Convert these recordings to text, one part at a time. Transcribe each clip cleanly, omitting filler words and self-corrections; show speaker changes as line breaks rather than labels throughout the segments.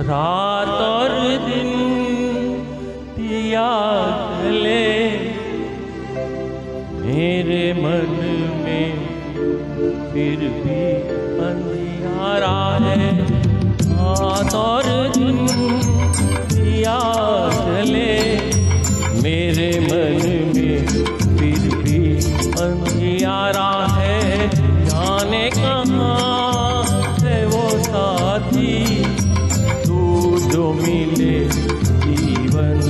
रात और दिन दिया जले मेरे मन में फिर भी अंधियारा है। रात और दिन दिया जले मेरे मन में फिर भी अंधियारा है। जाने कहाँ है वो साथी तू जो मिले जीवन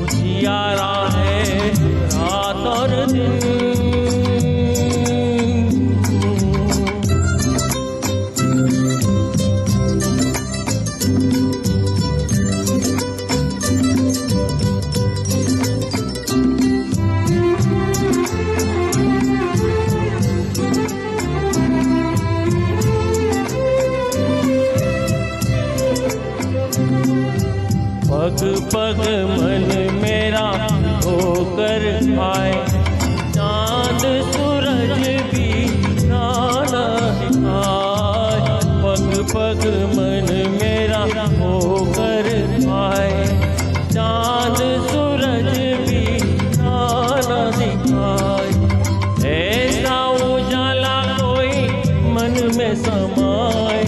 उजियारा है। रात और दिन पग पग मन मेरा होकर आए चांद सूरज भी नाना दिखाए। पग पग मन मेरा होकर आए चांद सूरज भी नाना दिखाए। ऐसा उजाला कोई मन में समाए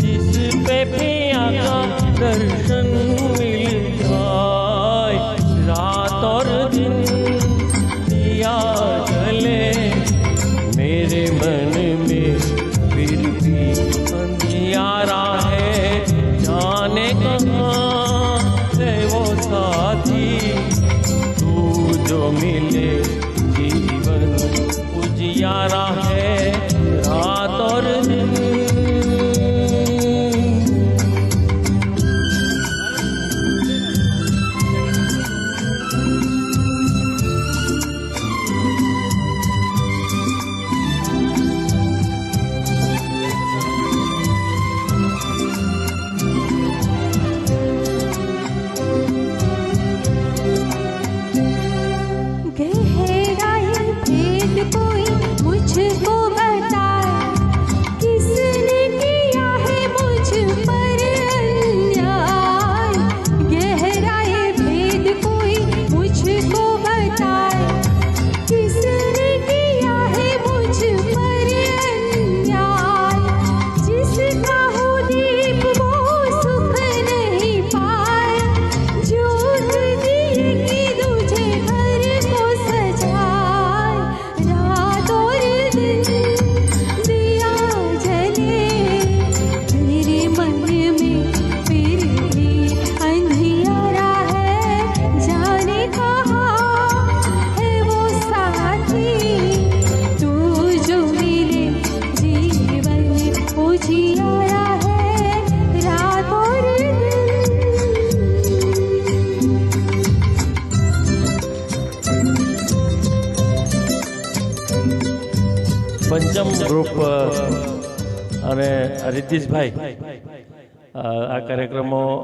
जिस पे पिया का दर्शन मिल जाए। रात और दिन दिया जले मेरे मन में फिर भी अंधियारा है। जाने कहाँ है वो साथी तू जो मिले जीवन उजियारा है। रात और दिन
मुझको बताए किसने किया है मुझ पर अन्याय। गहराई भेद कोई मुझको बताए किसने किया है मुझ पर अन्याय। जिसका हो दीप वो सुख नहीं पाए ज्योत दिए कि तुझे घर को सजाए। रात और दिन दिया जले मेरे मन में फिर भी अंधियारा है। जाने कहाँ है वो साथी तू जो मिले जीवन उजियारा है। रात और दिन
પંચમ ગ્રુપ અને રિદ્ધિશભાઈ આ કાર્યક્રમો